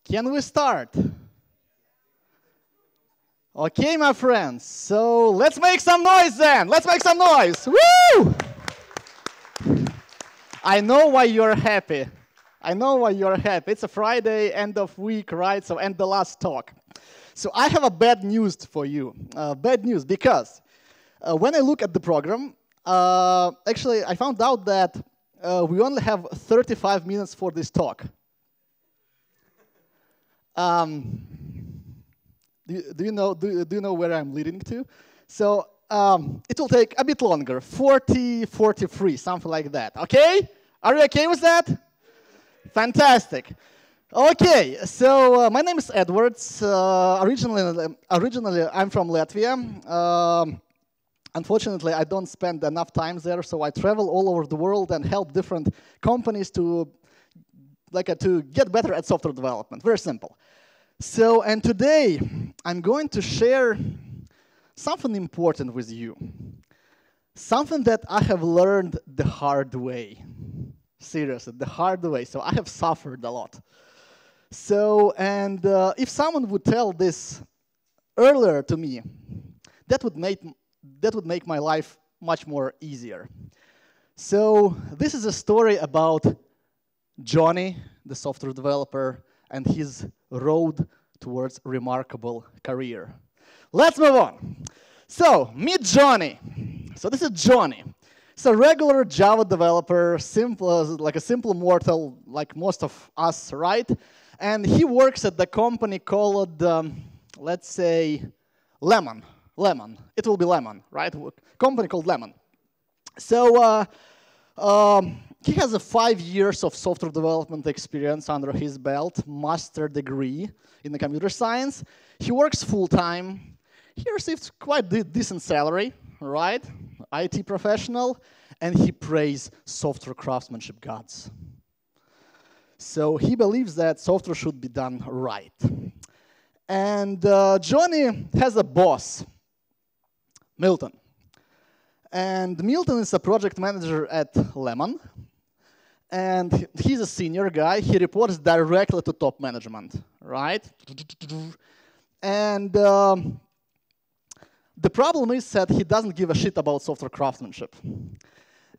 Can we start? Okay, my friends, so let's make some noise then. Let's make some noise. Woo! I know why you're happy. I know why you're happy. It's a Friday, end of week, right? So, and the last talk. So I have a bad news for you. Bad news because when I look at the program, actually I found out that we only have 35 minutes for this talk. Do you know where I'm leading to? So it will take a bit longer, 40, 43, something like that. Okay? Are you okay with that? Fantastic. Okay, so my name is Edwards. Originally, I'm from Latvia. Unfortunately, I don't spend enough time there, so I travel all over the world and help different companies to get better at software development. Very simple. So, and today, I'm going to share something important with you. Something that I have learned the hard way. Seriously, the hard way. So I have suffered a lot. So, and if someone would tell this earlier to me, that would make my life much more easier. So this is a story about Johnny, the software developer, and his road towards a remarkable career. Let's move on. So, meet Johnny. So this is Johnny. He's a regular Java developer, like a simple mortal, like most of us, right? And he works at the company called, let's say, Lemon. Lemon. It will be Lemon, right? Company called Lemon. So he has 5 years of software development experience under his belt, master degree in the computer science. He works full-time. He receives quite a decent salary, right? IT professional, and he prays software craftsmanship gods. So he believes that software should be done right. And Johnny has a boss, Milton. And Milton is a project manager at Lemon. And he's a senior guy. He reports directly to top management, right? And the problem is that he doesn't give a shit about software craftsmanship.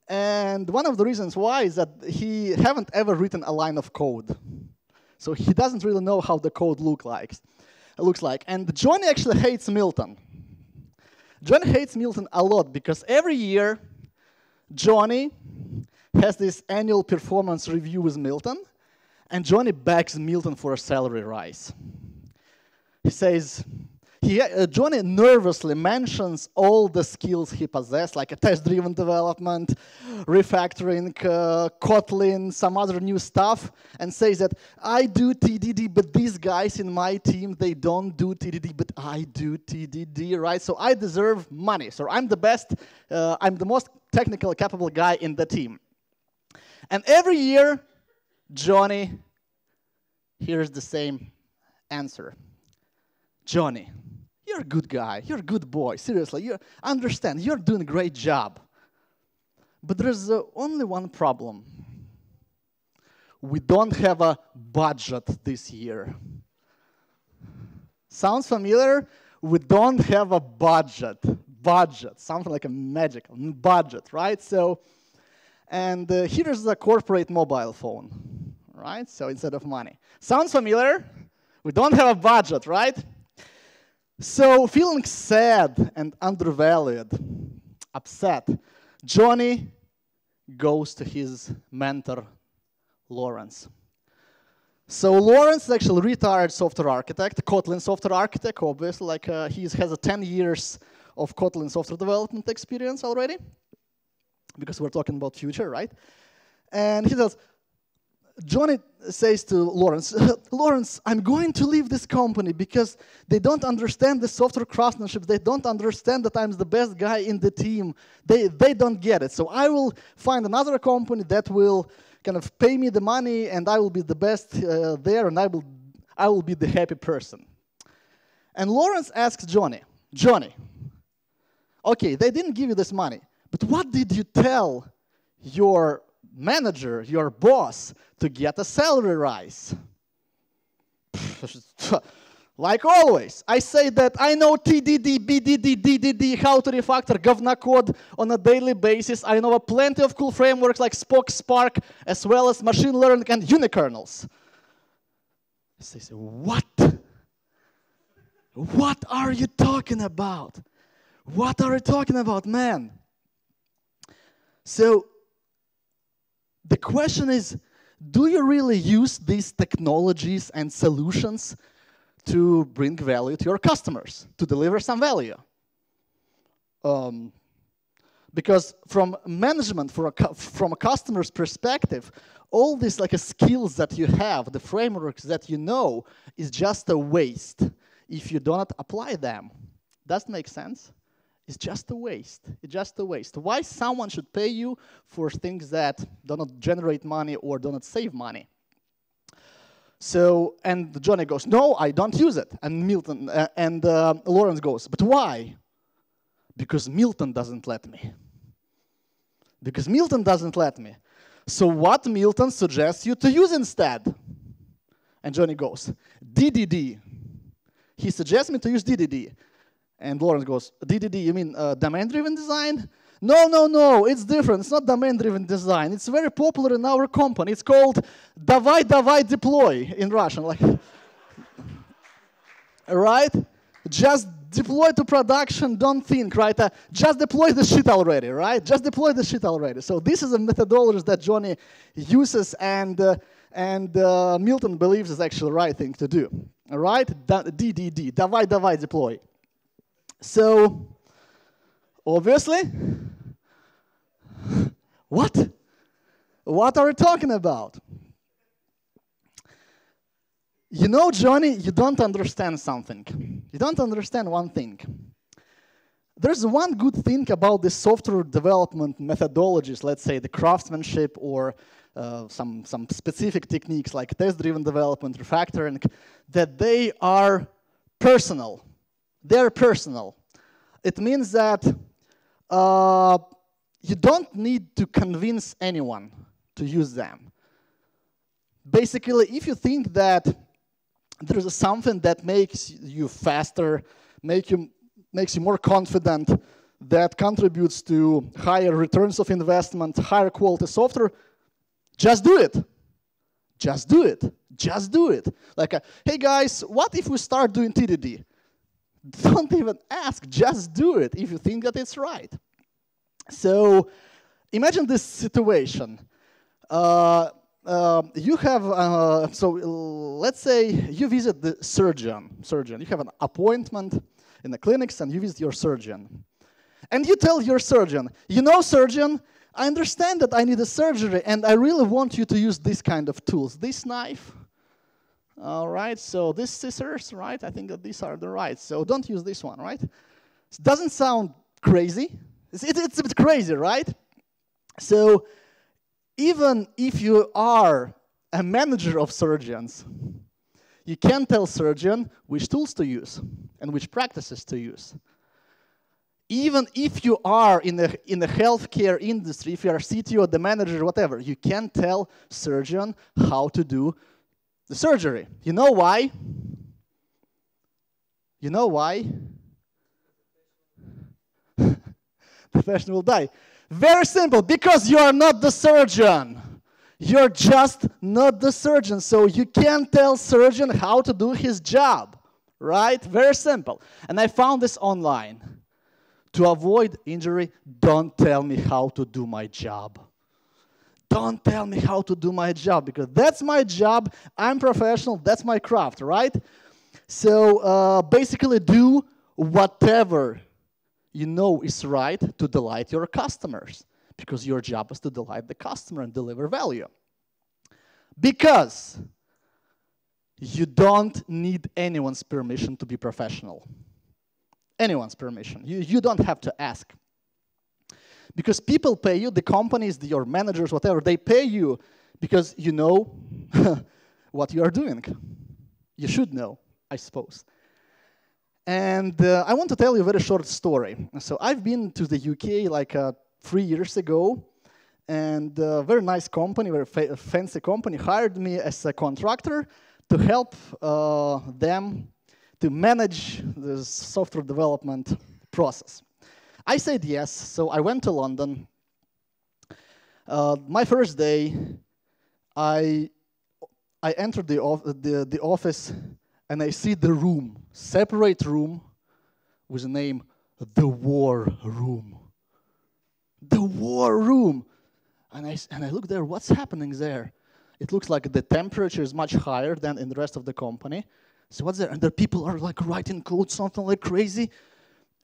And one of the reasons why is that he haven't ever written a line of code. So he doesn't really know how the code looks like. And Johnny actually hates Milton. Johnny hates Milton a lot because every year, Johnny has this annual performance review with Milton, and Johnny begs Milton for a salary rise. He says, Johnny nervously mentions all the skills he possesses, like a test-driven development, refactoring, Kotlin, some other new stuff, and says that I do TDD, but these guys in my team, they don't do TDD, but I do TDD, right? So I deserve money. So I'm the best, I'm the most technically capable guy in the team. And every year, Johnny hears the same answer. Johnny, you're a good guy. You're a good boy. Seriously, understand. You're doing a great job. But there's only one problem. We don't have a budget this year. Sounds familiar? We don't have a budget. Budget. Something like a magical budget, right? So, and here's the corporate mobile phone, right? So instead of money. Sounds familiar? We don't have a budget, right? So feeling sad and undervalued, upset, Johnny goes to his mentor, Lawrence. So Lawrence is actually a retired software architect, Kotlin software architect, obviously, like he has 10 years of Kotlin software development experience already, because we're talking about future, right? And he says, Johnny says to Lawrence, Lawrence, I'm going to leave this company because they don't understand the software craftsmanship. They don't understand that I'm the best guy in the team. They don't get it. So I will find another company that will kind of pay me the money, and I will be the best there, and I will be the happy person. And Lawrence asks Johnny, okay, they didn't give you this money, but what did you tell your manager, your boss, to get a salary rise? Like always, I say that I know TDD, BDD, DDD, how to refactor govna code on a daily basis. I know plenty of cool frameworks like Spock, Spark, as well as machine learning and unikernels. They say, what? What are you talking about? What are you talking about, man? So the question is, do you really use these technologies and solutions to bring value to your customers, to deliver some value? Because from management, from a customer's perspective, all these skills that you have, the frameworks that you know, is just a waste if you do not apply them. Does that make sense? It's just a waste. It's just a waste. Why someone should pay you for things that do not generate money or do not save money? So, and Johnny goes, no, I don't use it. And Milton and Lawrence goes, but why? Because Milton doesn't let me. Because Milton doesn't let me. So what Milton suggests you to use instead? And Johnny goes, DDD. He suggests me to use DDD. And Lawrence goes, DDD, you mean domain-driven design? No, it's different. It's not domain-driven design. It's very popular in our company. It's called davai deploy in Russian. Right? Just deploy to production, don't think, right? Just deploy the shit already, right? Just deploy the shit already. So this is a methodology that Johnny uses and Milton believes is actually the right thing to do. All right? DDD, davai deploy. So, obviously, what? What are we talking about? You know, Johnny, you don't understand something. You don't understand one thing. There's one good thing about the software development methodologies, let's say the craftsmanship or some specific techniques like test-driven development, refactoring, that they are personal. They're personal. It means that you don't need to convince anyone to use them. Basically, if you think that there's something that makes you faster, makes you more confident, that contributes to higher returns of investment, higher quality software, just do it. Just do it. Just do it. Like, hey guys, what if we start doing TDD? Don't even ask, just do it if you think that it's right. So imagine this situation. You have, so let's say you visit the surgeon. You have an appointment in the clinics and you visit your surgeon. And you tell your surgeon, you know, surgeon, I understand that I need a surgery and I really want you to use this kind of tools. This knife, all right, so these scissors, right? I think that these are the right. So don't use this one, right? It doesn't sound crazy. It's a bit crazy, right? So even if you are a manager of surgeons, you can tell surgeon which tools to use and which practices to use. Even if you are in the healthcare industry, if you are CTO, the manager, whatever, you can tell surgeon how to do the surgery. You know why? You know why? The patient will die. Very simple, because you are not the surgeon. You're just not the surgeon, so you can't tell surgeon how to do his job, right? Very simple. And I found this online. To avoid injury, don't tell me how to do my job. Don't tell me how to do my job, because that's my job, I'm professional, that's my craft, right? So basically do whatever you know is right to delight your customers, because your job is to delight the customer and deliver value. Because you don't need anyone's permission to be professional. Anyone's permission. You don't have to ask. Because people pay you, the companies, your managers, whatever, they pay you because you know what you are doing. You should know, I suppose. And I want to tell you a very short story. So I've been to the UK like 3 years ago, and a very nice company, very fancy company, hired me as a contractor to help them to manage the software development process. I said yes, so I went to London. My first day, I entered the office and I see the room, separate room with the name The War Room. The War Room. And I look there, what's happening there? It looks like the temperature is much higher than in the rest of the company. So what's there? And the people are like writing code, something like crazy.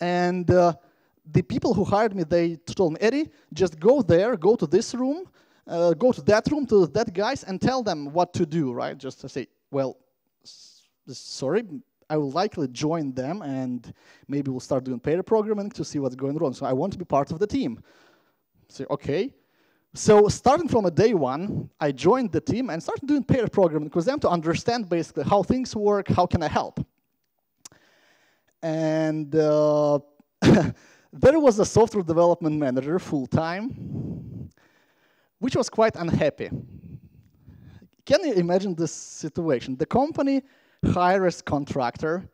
And the people who hired me, they told me, Eddie, just go there, go to this room, go to that room, to that guys, and tell them what to do, right? Just to say, well, sorry, I will likely join them, and maybe we'll start doing pair programming to see what's going wrong. So I want to be part of the team. So, okay. So starting from day one, I joined the team and started doing pair programming with them to understand basically how things work, how can I help. And there was a software development manager full-time, which was quite unhappy. Can you imagine this situation? The company hires a contractor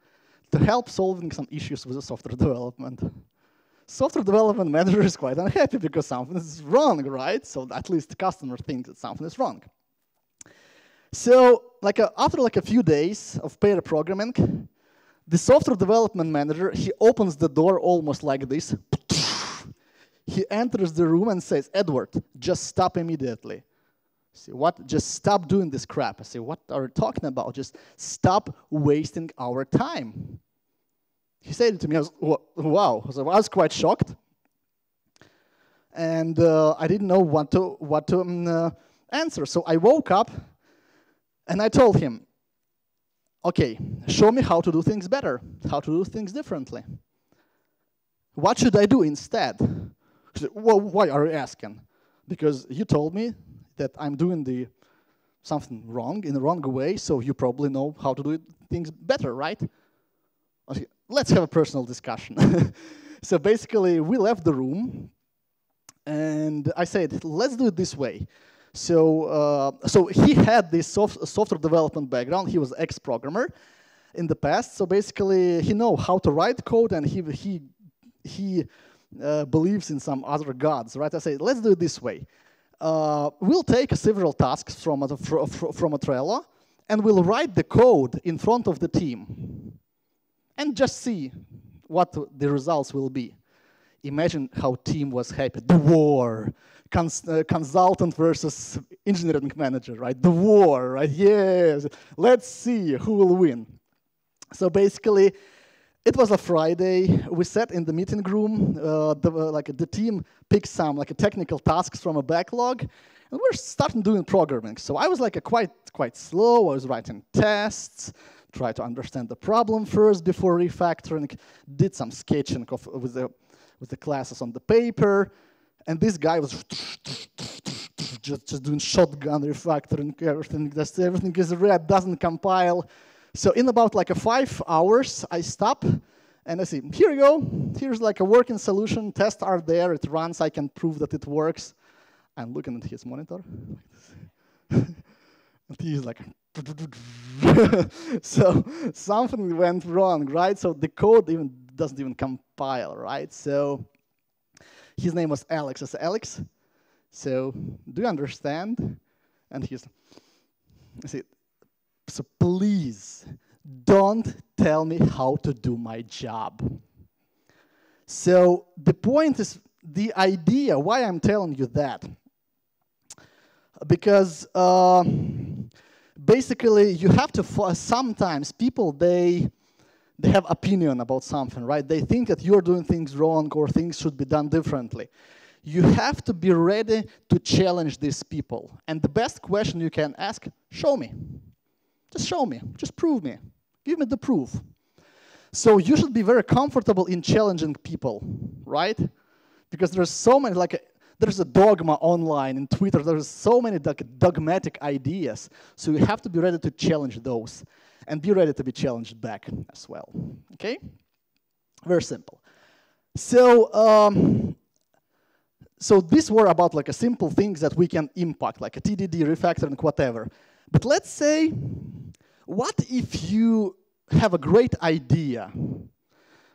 to help solving some issues with the software development. Software development manager is quite unhappy because something is wrong, right? So at least the customer thinks that something is wrong. So after a few days of pair programming, the software development manager, he opens the door almost like this. He enters the room and says, Edward, just stop immediately. I say, what? Just stop doing this crap. I say, what are you talking about? Just stop wasting our time. He said it to me, I was, wow. So I was quite shocked. And I didn't know what to answer. So I woke up and I told him, okay, show me how to do things better, how to do things differently. What should I do instead? He said, well, why are you asking? Because you told me that I'm doing something wrong in the wrong way, so you probably know how to do things better, right? I said, let's have a personal discussion. So basically, we left the room, and I said, let's do it this way. So he had this software development background. He was ex-programmer in the past. So basically, he knows how to write code, and he believes in some other gods, right? I say, let's do it this way. We'll take several tasks from a Trello, and we'll write the code in front of the team, and just see what the results will be. Imagine how team was happy. The war. Consultant versus engineering manager, right? The war, right? Yes. Let's see who will win. So basically, it was a Friday. We sat in the meeting room. The team picked some technical tasks from a backlog, and we're starting doing programming. So I was quite slow. I was writing tests, try to understand the problem first before refactoring. Did some sketching with the classes on the paper. And this guy was just doing shotgun refactoring, everything is red, doesn't compile. So in about 5 hours, I stop and I say, here you go. Here's a working solution. Tests are there. It runs. I can prove that it works. I'm looking at his monitor. And he's like, so something went wrong, right? So the code doesn't even compile, right? So his name was Alex. I said, Alex, so do you understand? And I said, so please don't tell me how to do my job. So the point is, the idea, why I'm telling you that, because basically you have to, sometimes people, they have opinion about something, right? They think that you're doing things wrong or things should be done differently. You have to be ready to challenge these people. And the best question you can ask, show me. Just show me. Just prove me. Give me the proof. So you should be very comfortable in challenging people, right? Because there's so many, there's a dogma online in Twitter. There's so many dogmatic ideas. So you have to be ready to challenge those. And be ready to be challenged back as well, okay? Very simple. So, so these were about a simple things that we can impact, like a TDD, refactoring, whatever. But let's say what if you have a great idea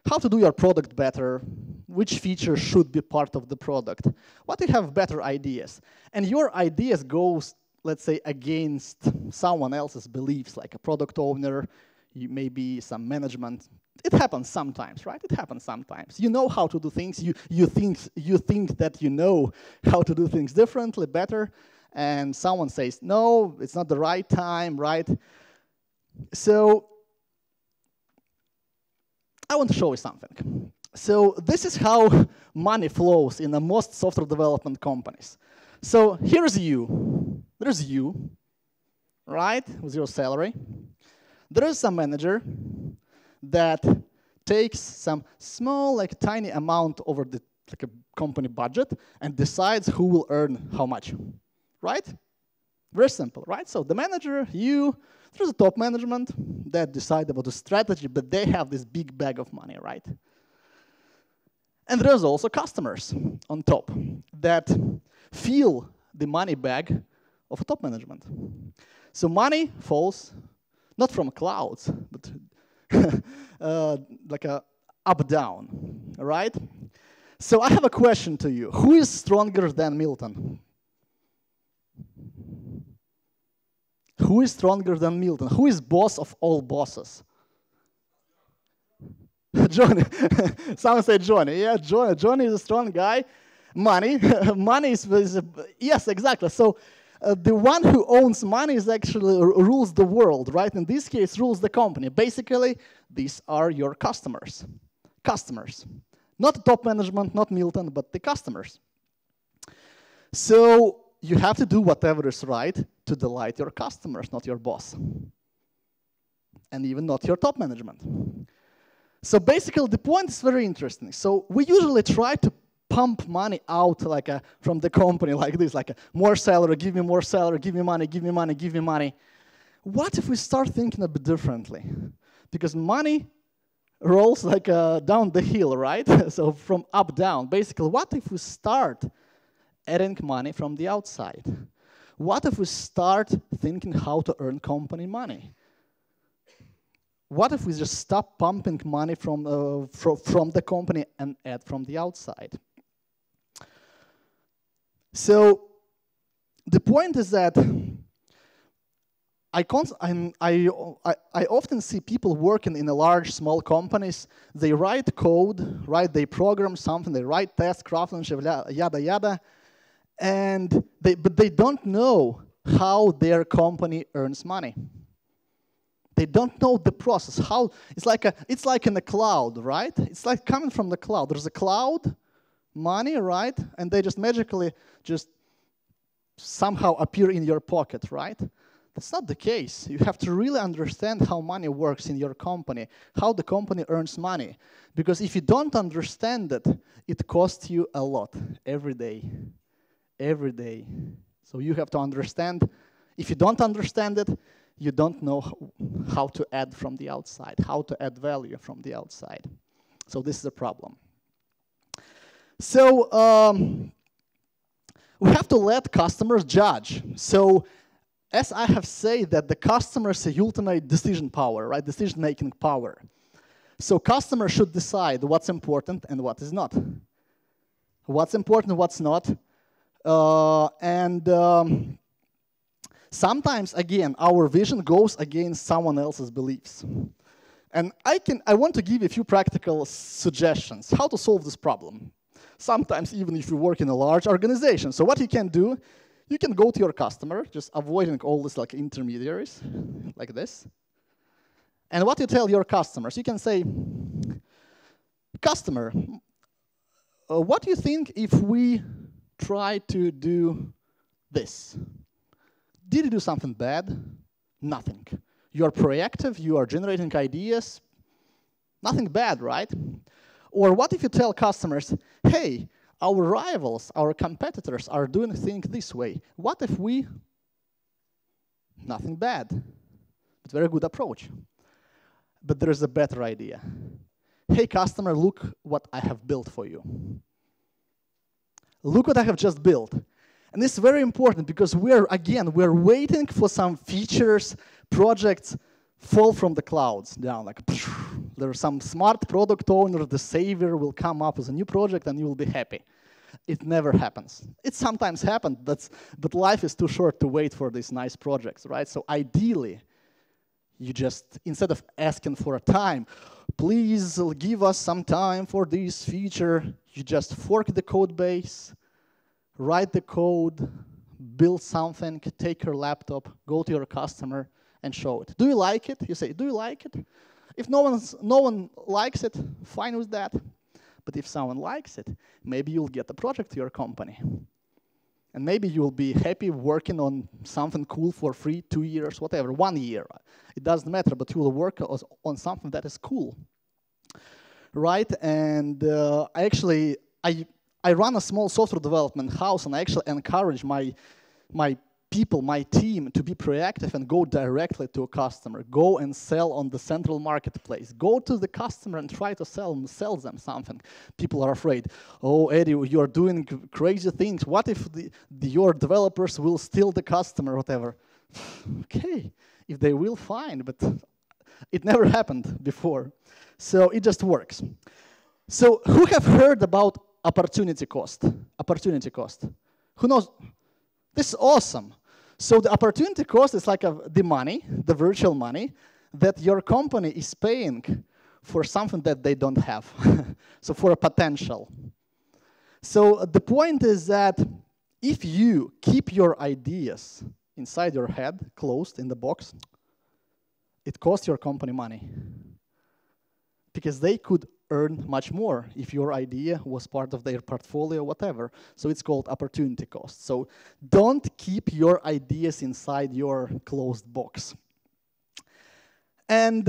how to do your product better, which features should be part of the product? What if you have better ideas? And your ideas goes, let's say, against someone else's beliefs, like a product owner, maybe some management. It happens sometimes, right? It happens sometimes. You know how to do things. You think that you know how to do things differently, better, and someone says, no, it's not the right time, right? So I want to show you something. So this is how money flows in the most software development companies. So here's you. There's you, right, with your salary. There is some manager that takes some small, like tiny amount over the a company budget and decides who will earn how much, right? Very simple, right? So the manager, there's a top management that decide about the strategy, but they have this big bag of money, right? And there's also customers on top that feel the money bag of a top management. So money falls not from clouds, but like a up-down, right? So I have a question to you. Who is stronger than Milton? Who is stronger than Milton? Who is boss of all bosses? Johnny. Someone said Johnny. Yeah, Johnny is a strong guy. Money. Money is yes, exactly. So the one who owns money is actually rules the world, right? In this case, rules the company. Basically, these are your customers. Customers. Not top management, not Milton, but the customers. So you have to do whatever is right to delight your customers, not your boss. And even not your top management. So basically, the point is very interesting. So we usually try to pump money out like from the company like this, like more salary, give me more salary, give me money, give me money, give me money. What if we start thinking a bit differently? Because money rolls like down the hill, right? So from up, down. Basically, what if we start adding money from the outside? What if we start thinking how to earn company money? What if we just stop pumping money from the company and add from the outside? So the point is that I often see people working in large, small companies. They write code, right? They program something, they write tests, craftsmanship, yada, yada. But they don't know how their company earns money. They don't know the process. How it's like in the cloud, right? It's like coming from the cloud. There's a cloud, money, right? And they just magically just somehow appear in your pocket, right? That's not the case. You have to really understand how money works in your company, how the company earns money. Because if you don't understand it, it costs you a lot every day. Every day. So you have to understand. If you don't understand it, you don't know how to add from the outside, how to add value from the outside. So this is a problem. So we have to let customers judge. So as I have said, that the customer is the ultimate decision power, right? Decision-making power. So customers should decide what's important and what is not. What's important, what's not. Sometimes, again, our vision goes against someone else's beliefs. And I want to give you a few practical suggestions how to solve this problem. Sometimes, even if you work in a large organization. So what you can do, you can go to your customer, just avoiding all this like intermediaries, like this. And what you tell your customers, you can say, customer, what do you think if we try to do this? Did you do something bad? Nothing. You are proactive, you are generating ideas. Nothing bad, right? Or what if you tell customers, hey, our rivals, our competitors are doing things this way. What if we? Nothing bad. It's a very good approach. But there is a better idea. Hey, customer, look what I have built for you. Look what I have just built. And this is very important because we're waiting for some features, projects fall from the clouds down, like there's some smart product owner, the savior will come up with a new project and you will be happy. It never happens. It sometimes happens, but life is too short to wait for these nice projects, right? So ideally, you just, instead of asking for a time, please give us some time for this feature, you just fork the code base, write the code, build something, take your laptop, go to your customer, and show it. Do you like it? You say, do you like it? If no one likes it, fine with that. But if someone likes it, maybe you'll get a project to your company. And maybe you'll be happy working on something cool for free, 2 years, whatever, 1 year. It doesn't matter, but you will work on something that is cool. Right? And I run a small software development house, and I actually encourage my people, my team, to be proactive and go directly to a customer. Go and sell on the central marketplace. Go to the customer and try to sell them something. People are afraid. Oh, Eddie, you're doing crazy things. What if your developers will steal the customer, whatever? Okay, if they will, fine, but it never happened before. So it just works. So who have heard about opportunity cost? Opportunity cost. Who knows? This is awesome. So the opportunity cost is like the money, the virtual money, that your company is paying for something that they don't have. So for a potential. So the point is that if you keep your ideas inside your head, closed in the box, it costs your company money. Because they could earn much more if your idea was part of their portfolio, whatever. So it's called opportunity cost. So don't keep your ideas inside your closed box. And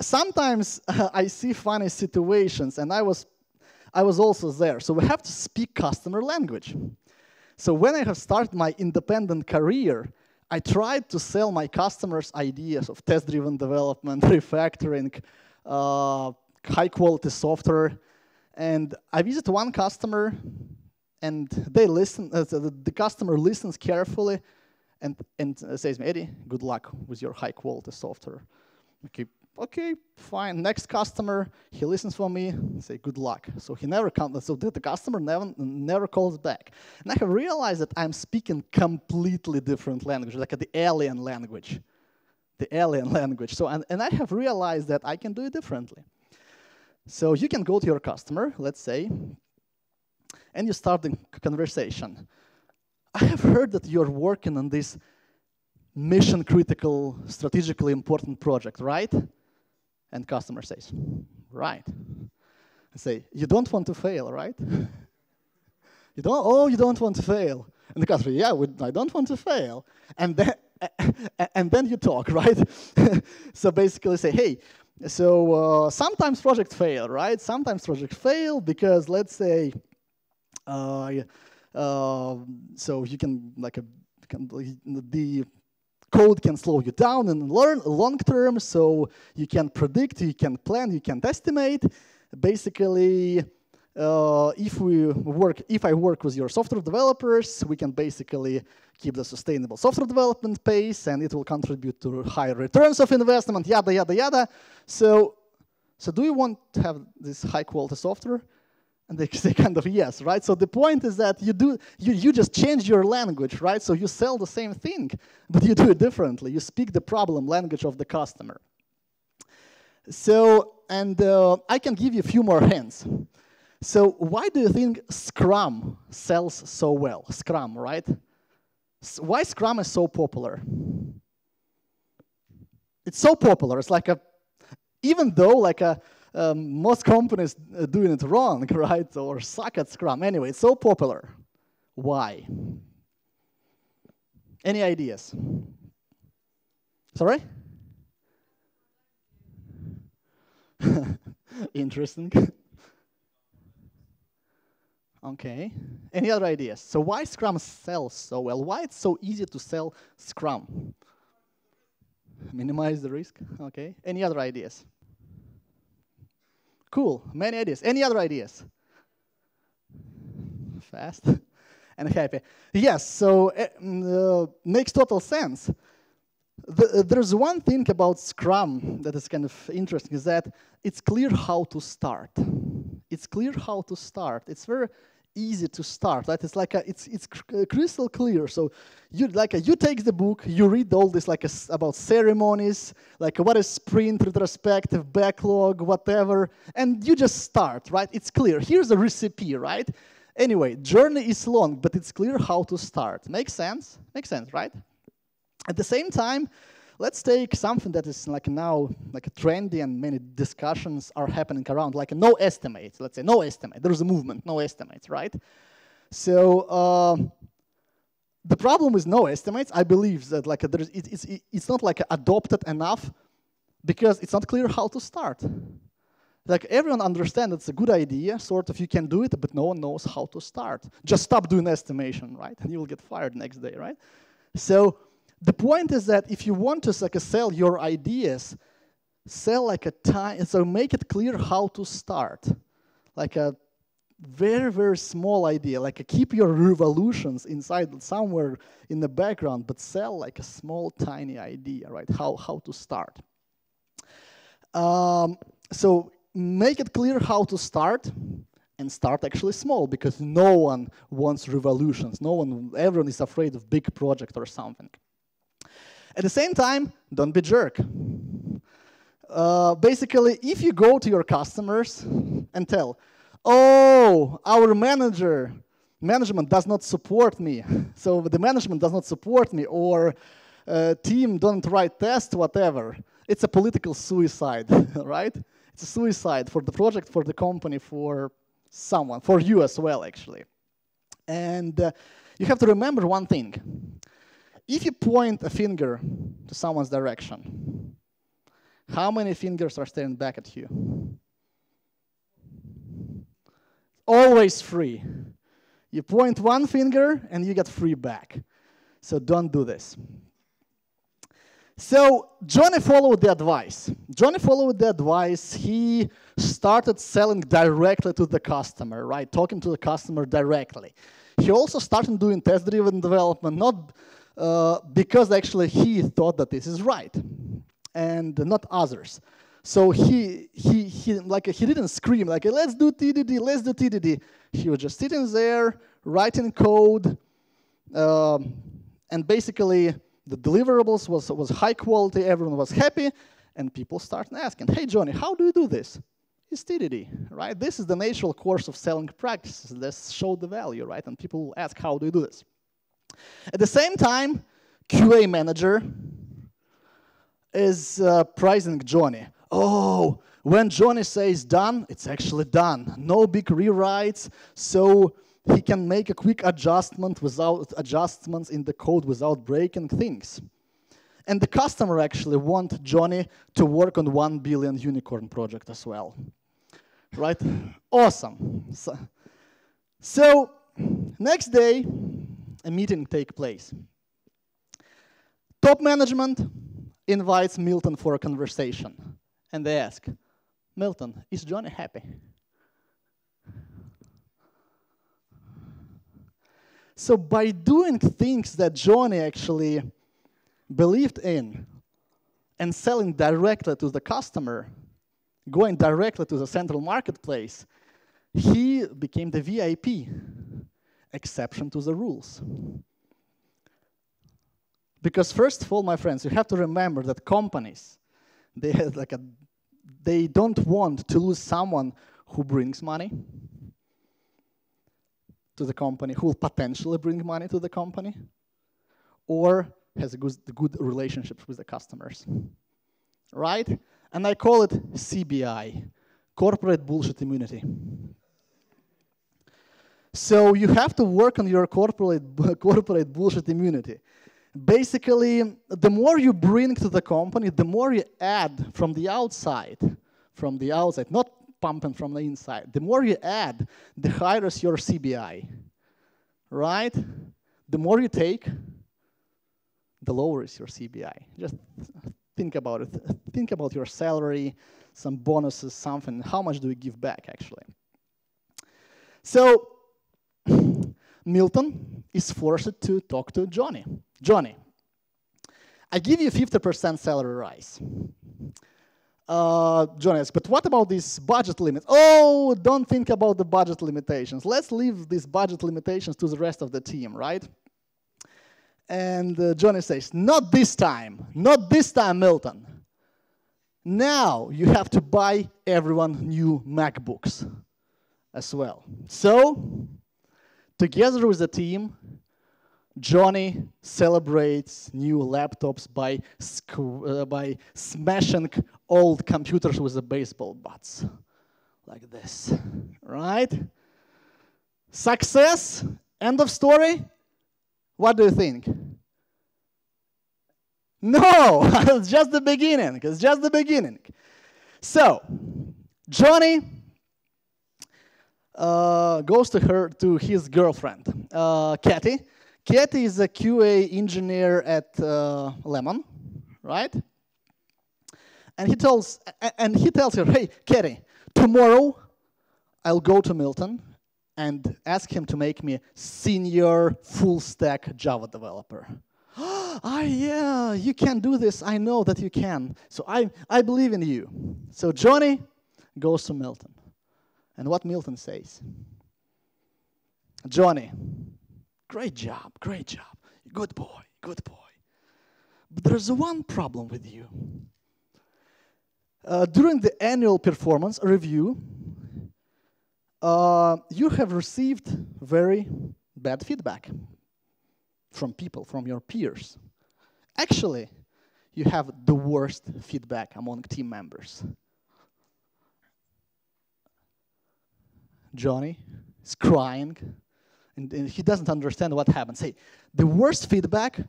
sometimes I see funny situations, and I was also there. So we have to speak customer language. So when I have started my independent career, I tried to sell my customers ideas of test-driven development, refactoring, high-quality software, and I visit one customer, and they listen. The customer listens carefully, and says, "Eddie, good luck with your high-quality software." Okay, fine. Next customer, he listens for me, say, "Good luck." So he never comes. So the customer never calls back, and I have realized that I'm speaking completely different language, like the alien language. The alien language. So, and I have realized that I can do it differently. So you can go to your customer, let's say, and you start the conversation. I have heard that you're working on this mission-critical, strategically important project, right? And customer says, right. I say, you don't want to fail, right? You don't want to fail. And the customer, yeah, I don't want to fail. And then you talk, right? So basically say, hey, so sometimes projects fail, right? Sometimes projects fail because, let's say, so you can, the code can slow you down in long term, so you can predict, you can plan, you can estimate. Basically, if I work with your software developers, we can basically keep the sustainable software development pace, and it will contribute to higher returns of investment, yada, yada, yada. So do you want to have this high-quality software? And they say kind of yes, right? So the point is that you just change your language, right? So you sell the same thing, but you do it differently. You speak the problem language of the customer. So, and I can give you a few more hints. So why do you think Scrum sells so well? Scrum, right? Why Scrum is so popular? It's so popular. It's like even though most companies are doing it wrong, right? Or suck at Scrum. Anyway, it's so popular. Why? Any ideas? Sorry? Interesting. Okay. Any other ideas? So why Scrum sells so well? Why it's so easy to sell Scrum? Minimize the risk. Okay. Any other ideas? Cool. Many ideas. Any other ideas? Fast and happy. Yes. So makes total sense. There's one thing about Scrum that is kind of interesting, is that it's clear how to start. It's clear how to start. It's very easy to start. Right? It's like it's crystal clear. So you take the book, you read all this about ceremonies, like what is sprint, retrospective, backlog, whatever, and you just start. Right? It's clear. Here's a recipe. Right? Anyway, journey is long, but it's clear how to start. Makes sense? Makes sense, right? At the same time, let's take something that is now trendy and many discussions are happening around, like no estimates. Let's say no estimate. There's a movement, no estimates, right? So the problem with no estimates, I believe that it's not adopted enough because it's not clear how to start. Like everyone understands it's a good idea, sort of you can do it, but no one knows how to start. Just stop doing estimation, right? And you will get fired next day, right? So the point is that if you want to sell your ideas, sell so make it clear how to start. Like a very, very small idea, keep your revolutions inside somewhere in the background, but sell a small, tiny idea, right? How to start. So make it clear how to start, and start actually small, because no one wants revolutions. Everyone is afraid of big project or something. At the same time, don't be jerk. Basically, if you go to your customers and tell, oh, our management does not support me, so the management does not support me, or team don't write tests, whatever, it's a political suicide, right? It's a suicide for the project, for the company, for someone, for you as well, actually. And you have to remember one thing. If you point a finger to someone's direction, how many fingers are staring back at you? Always free. You point one finger and you get free back. So don't do this. So Johnny followed the advice. He started selling directly to the customer, right? Talking to the customer directly. He also started doing test-driven development, not because actually he thought that this is right, and not others. So he didn't scream let's do TDD, let's do TDD. He was just sitting there writing code, and basically the deliverables was high quality. Everyone was happy, and people started asking, "Hey Johnny, how do you do this?" It's TDD, right? This is the natural course of selling practices. Let's show the value, right? And people will ask, "How do you do this?" At the same time, QA manager is praising Johnny. Oh, when Johnny says done, it's actually done. No big rewrites, so he can make a quick adjustments in the code without breaking things. And the customer actually wants Johnny to work on 1 billion unicorn project as well. Right? Awesome. So next day, a meeting takes place. Top management invites Milton for a conversation. And they ask, Milton, is Johnny happy? So by doing things that Johnny actually believed in and selling directly to the customer, going directly to the central marketplace, he became the VIP, exception to the rules. Because first of all, my friends, you have to remember that companies, they don't want to lose someone who brings money to the company, who will potentially bring money to the company, or has a good relationship with the customers, right? And I call it CBI, corporate bullshit immunity. So you have to work on your corporate bullshit immunity. Basically, the more you bring to the company, the more you add from the outside, not pumping from the inside. The more you add, the higher is your CBI, right? The more you take, the lower is your CBI. Just think about it. Think about your salary, some bonuses, something. How much do you give back, actually? So Milton is forced to talk to Johnny. Johnny, I give you 50% salary rise. John asks, but what about these budget limits? Oh, don't think about the budget limitations. Let's leave these budget limitations to the rest of the team, right? And Johnny says, not this time. Not this time, Milton. Now you have to buy everyone new MacBooks as well. So, together with the team, Johnny celebrates new laptops by smashing old computers with the baseball bats, like this, right? Success, end of story. What do you think? No, it's just the beginning. It's just the beginning. So, Johnny goes to his girlfriend, T.A.K.E. T.A.K.E is a QA engineer at Lemon, right? And he tells her, hey, T.A.K.E, tomorrow I'll go to Milton and ask him to make me senior full-stack Java developer. Ah, yeah, you can do this. I know that you can. So I believe in you. So Johnny goes to Milton. And what Milton says? Johnny, great job, good boy, good boy. But there's one problem with you. During the annual performance review, you have received very bad feedback from people, from your peers. Actually, you have the worst feedback among team members. Johnny is crying, and he doesn't understand what happened. Say, the worst feedback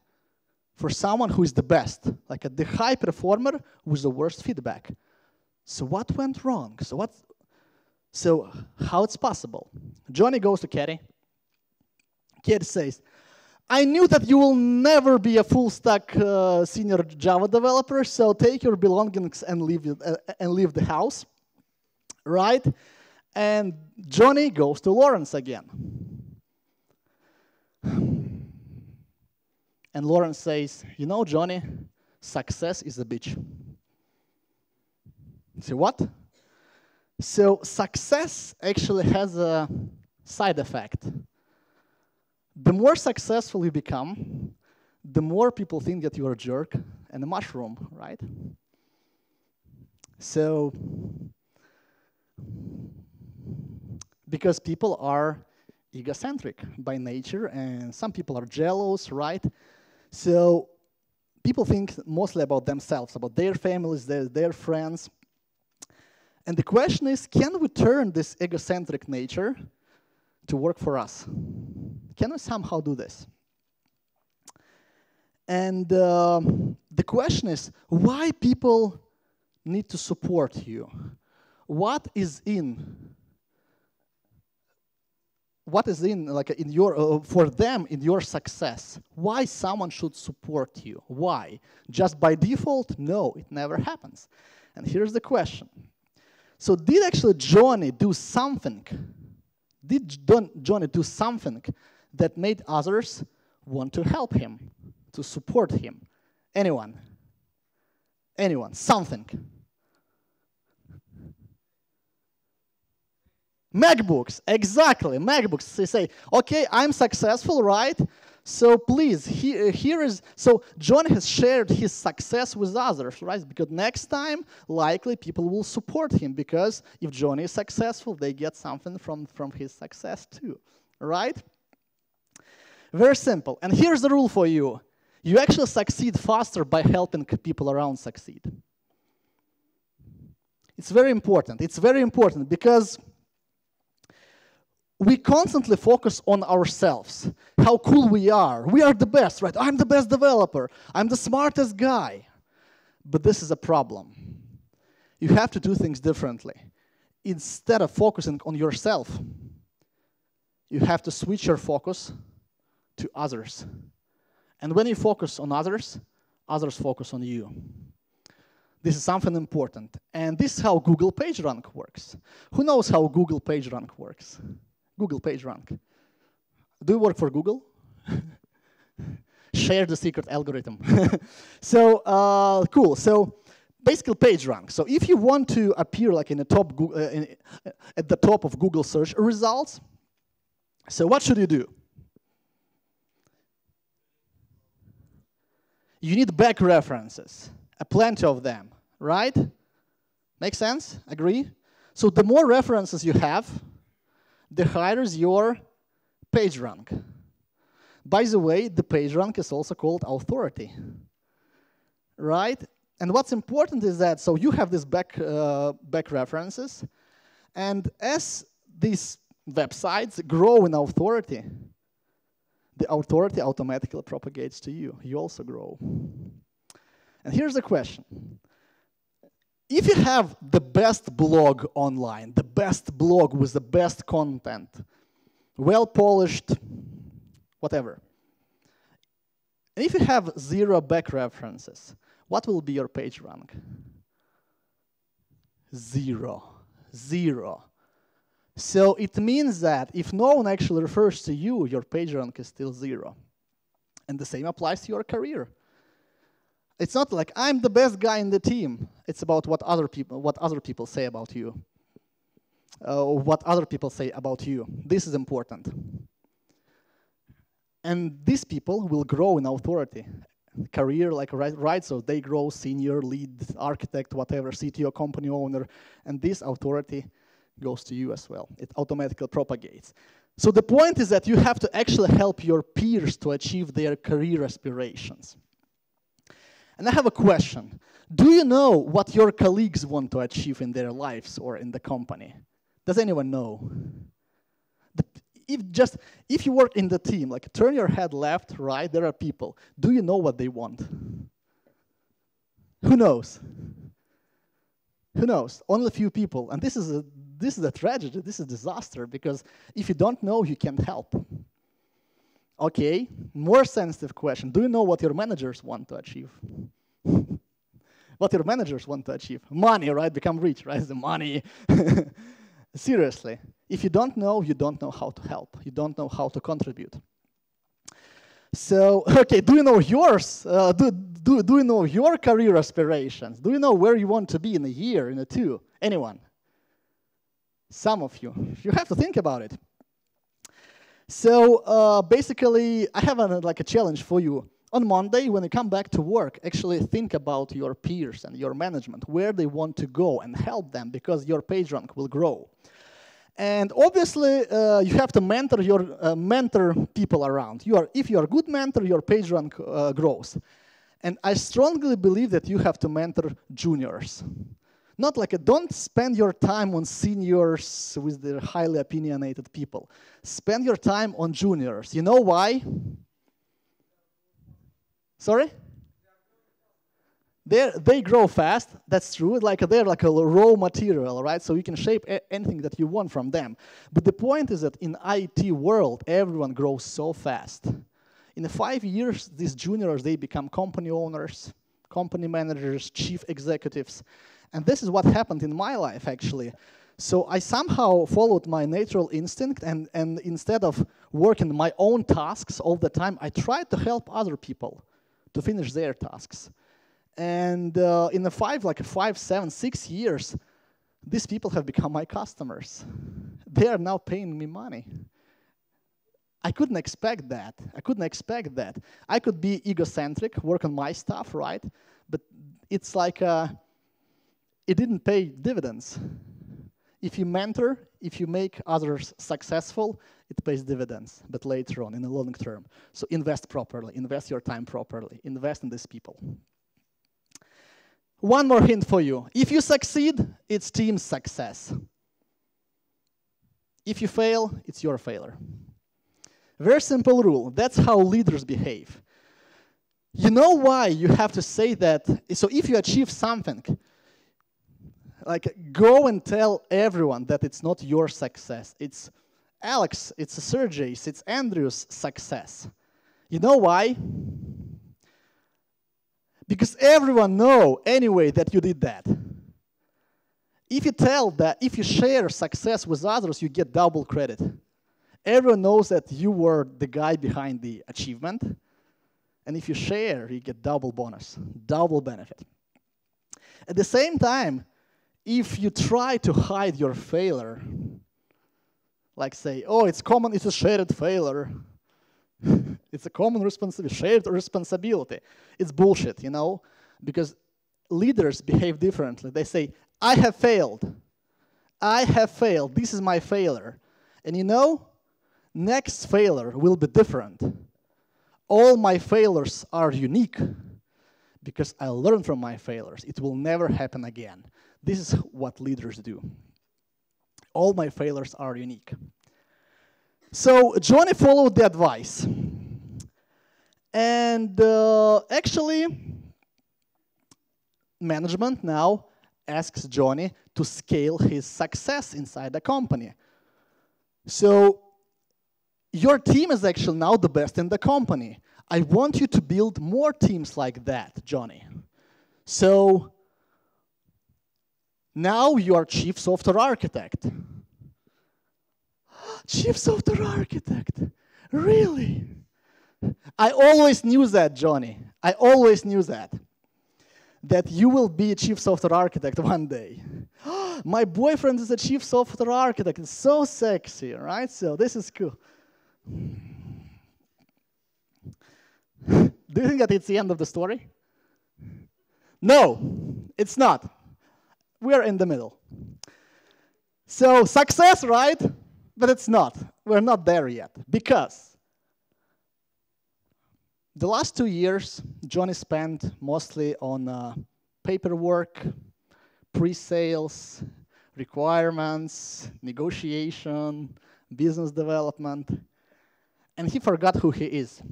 for someone who is the best, like the high performer was the worst feedback. So what went wrong? So how it's possible? Johnny goes to T.A.K.E. T.A.K.E says, I knew that you will never be a full-stack senior Java developer, so take your belongings and leave the house, right? And Johnny goes to Lawrence again. And Lawrence says, you know, Johnny, success is a bitch. Say, what? So success actually has a side effect. The more successful you become, the more people think that you're a jerk and a mushroom, right? So, because people are egocentric by nature, and some people are jealous, right? So, people think mostly about themselves, about their families, their friends. And the question is, can we turn this egocentric nature to work for us? Can we somehow do this? And the question is, why people need to support you? What is in like in your for them in your success? Why someone should support you? Why? Just by default? No, it never happens. And here's the question. So did actually Johnny do something? Did Johnny do something that made others want to help him, to support him? Anyone? Anyone? Something. MacBooks, exactly, MacBooks. They say, okay, I'm successful, right? So please, so John has shared his success with others, right? Because next time, likely people will support him, because if John is successful, they get something from his success too, right? Very simple. And here's the rule for you. You actually succeed faster by helping people around succeed. It's very important. It's very important because we constantly focus on ourselves, how cool we are. We are the best, right? I'm the best developer. I'm the smartest guy. But this is a problem. You have to do things differently. Instead of focusing on yourself, you have to switch your focus to others. And when you focus on others, others focus on you. This is something important. And this is how Google PageRank works. Who knows how Google PageRank works? Google PageRank. Do you work for Google? Share the secret algorithm. So cool. So basically page rank. So if you want to appear like in the top at the top of Google search results, so what should you do? You need back references, plenty of them, right? Make sense? Agree? So the more references you have, the higher is your page rank. By the way, the page rank is also called authority, right? And what's important is that, so you have these back references, and as these websites grow in authority, the authority automatically propagates to you. You also grow. And here's the question. If you have the best blog online, the best blog with the best content, well-polished, whatever, and if you have 0 back references, what will be your page rank? 0. 0. So it means that if no one actually refers to you, your page rank is still 0. And the same applies to your career. It's not like I'm the best guy in the team. It's about what other people say about you. What other people say about you. This is important. And these people will grow in authority. Career, like right, so they grow senior, lead, architect, whatever, CTO, company owner, and this authority goes to you as well. It automatically propagates. So the point is that you have to actually help your peers to achieve their career aspirations. And I have a question. Do you know what your colleagues want to achieve in their lives or in the company? Does anyone know? If you work in the team, like turn your head left, right, there are people. Do you know what they want? Who knows? Who knows? Only a few people. And this is a tragedy, this is a disaster, because if you don't know, you can't help. Okay, more sensitive question. Do you know what your managers want to achieve? What your managers want to achieve? Money, right? Become rich, right? The money. Seriously. If you don't know how to help. You don't know how to contribute. So, okay, do you know yours? Do you know your career aspirations? Do you know where you want to be in a year, in a 2? Anyone? Some of you. You have to think about it. So basically, I have a challenge for you. On Monday, when you come back to work, actually think about your peers and your management, where they want to go, and help them, because your page rank will grow. And obviously, you have to mentor people around. If you are a good mentor, your page rank grows. And I strongly believe that you have to mentor juniors. Not don't spend your time on seniors with their highly opinionated people. Spend your time on juniors. You know why? Sorry? They grow fast, that's true. They're like a raw material, right? So you can shape anything that you want from them. But the point is that in IT world, everyone grows so fast. In 5 years, these juniors, they become company owners, company managers, chief executives. And this is what happened in my life, actually. So I somehow followed my natural instinct, and instead of working my own tasks all the time, I tried to help other people to finish their tasks. And in 5, 7, 6 years, these people have become my customers. They are now paying me money. I couldn't expect that. I could be egocentric, work on my stuff, right? But it's it didn't pay dividends. If you mentor, if you make others successful, it pays dividends, but later on, in the long term. So invest properly, invest your time properly, invest in these people. One more hint for you. If you succeed, it's team success. If you fail, it's your failure. Very simple rule. That's how leaders behave. You know why you have to say that? So if you achieve something, go and tell everyone that it's not your success. It's Alex, it's Sergey's, it's Andrew's success. You know why? Because everyone knows anyway that you did that. If you share success with others, you get double credit. Everyone knows that you were the guy behind the achievement, And if you share, you get double bonus, double benefit. At the same time, if you try to hide your failure, like say, oh, it's common, it's a shared failure. It's a common responsibility, shared responsibility. It's bullshit, you know, because leaders behave differently. They say, I have failed. I have failed. This is my failure. And you know, next failure will be different. All my failures are unique because I learned from my failures. It will never happen again. This is what leaders do. All my failures are unique. So Johnny followed the advice. And actually, management now asks Johnny to scale his success inside the company. So your team is actually now the best in the company. I want you to build more teams like that, Johnny. So now you are chief software architect. Chief software architect, really? I always knew that, Johnny. I always knew that you will be a chief software architect one day. My boyfriend is a chief software architect. It's so sexy, right? So this is cool. Do you think that it's the end of the story? No, it's not. We're in the middle. So success, right? But it's not. We're not there yet. Because the last 2 years, Johnny spent mostly on paperwork, pre-sales, requirements, negotiation, business development, and he forgot who he is.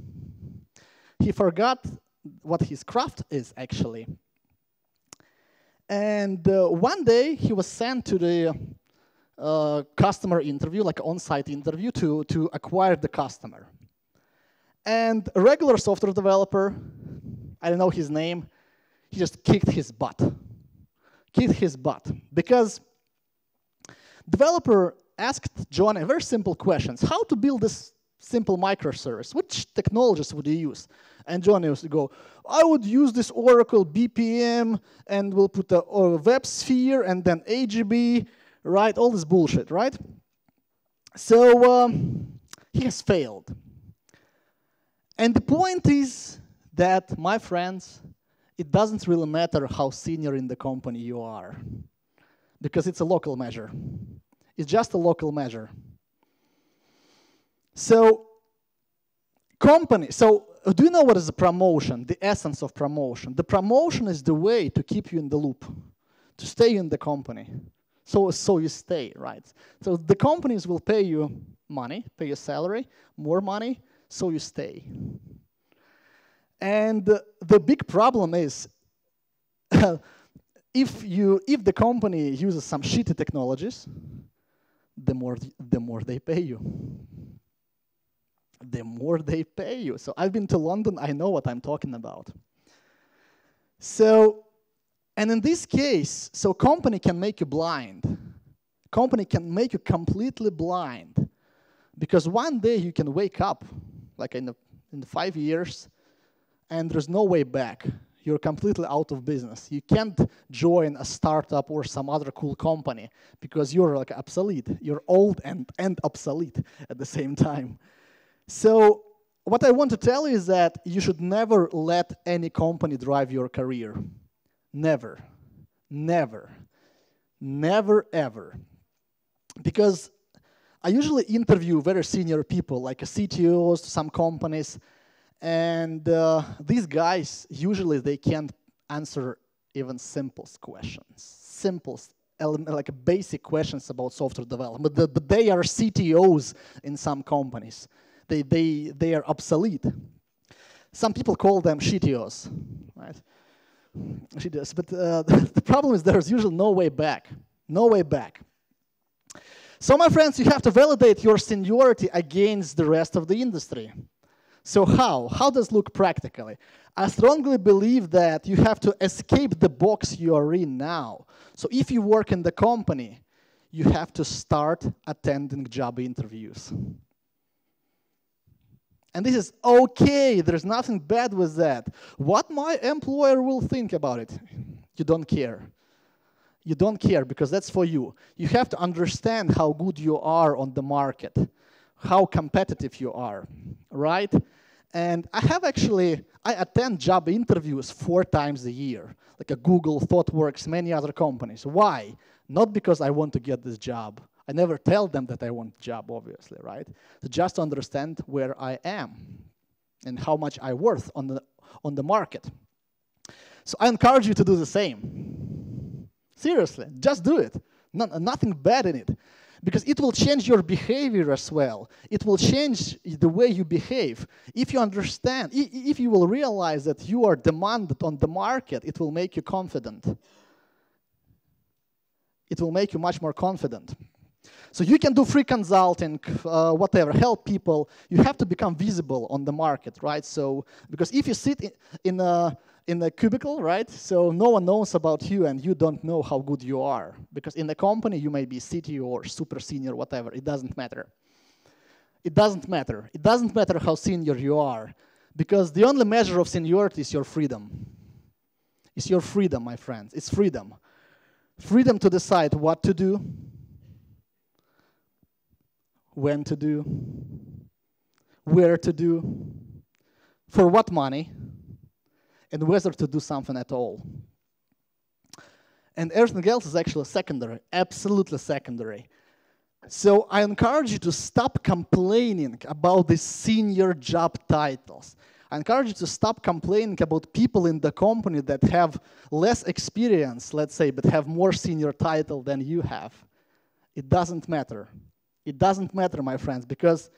He forgot what his craft is, actually. And one day, he was sent to the customer interview, like on-site interview, to acquire the customer. And a regular software developer, I don't know his name, he just kicked his butt. Kicked his butt. Because developer asked Johnny very simple questions. How to build this simple microservice? Which technologies would you use? And Johnny used to go, I would use this Oracle BPM, and we'll put a WebSphere, and then AGB, right? All this bullshit, right? So he has failed. And the point is that, my friends, it doesn't really matter how senior in the company you are, because it's a local measure. It's just a local measure. So, do you know what is a promotion, the essence of promotion? The promotion is the way to keep you in the loop, to stay in the company. So you stay, right? So the companies will pay you money, pay you salary, more money, so you stay. And the big problem is, if the company uses some shitty technologies, the more they pay you. The more they pay you. So I've been to London, I know what I'm talking about. So, and in this case, so company can make you blind. Company can make you completely blind. Because one day you can wake up, like in 5 years, and there's no way back. You're completely out of business. You can't join a startup or some other cool company because you're like obsolete. You're old and obsolete at the same time. So what I want to tell you is that you should never let any company drive your career. Never. Never. Never, ever. Because I usually interview very senior people, like CTOs, some companies, and these guys, usually they can't answer even simplest questions, like basic questions about software development, but they are CTOs in some companies. They are obsolete. Some people call them shitios, right? Shitios, but the problem is there's usually no way back, no way back. So my friends, you have to validate your seniority against the rest of the industry. So how? How does it look practically? I strongly believe that you have to escape the box you are in now. So if you work in the company, you have to start attending job interviews. And this is okay, there's nothing bad with that. What my employer will think about it? You don't care. You don't care because that's for you. You have to understand how good you are on the market, how competitive you are, right? And I attend job interviews 4 times a year, like a Google, ThoughtWorks, many other companies. Why? Not because I want to get this job. I never tell them that I want a job, obviously, right? So just to understand where I am and how much I'm worth on the market. So I encourage you to do the same. Seriously, just do it. Nothing bad in it. Because it will change your behavior as well. It will change the way you behave. If you understand, if you will realize that you are demanded on the market, it will make you confident. It will make you much more confident. So you can do free consulting, whatever, help people. You have to become visible on the market, right? So, because if you sit in a cubicle, right? So no one knows about you and you don't know how good you are. Because in the company, you may be CTO or super senior, whatever. It doesn't matter. It doesn't matter. It doesn't matter how senior you are. Because the only measure of seniority is your freedom. It's your freedom, my friends. It's freedom. Freedom to decide what to do, when to do, where to do, for what money, and whether to do something at all. And everything else is actually secondary, absolutely secondary. So I encourage you to stop complaining about these senior job titles. I encourage you to stop complaining about people in the company that have less experience, let's say, but have more senior title than you have. It doesn't matter. It doesn't matter, my friends, because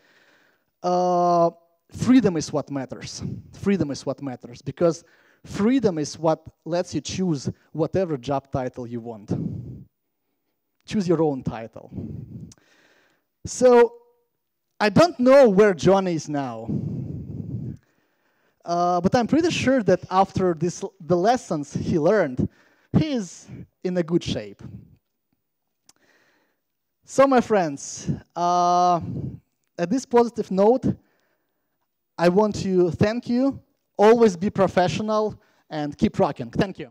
freedom is what matters. Freedom is what matters, because freedom is what lets you choose whatever job title you want. Choose your own title. So I don't know where Johnny is now, but I'm pretty sure that after the lessons he learned, he is in a good shape. So my friends, at this positive note, I want to thank you. Always be professional and keep rocking. Thank you.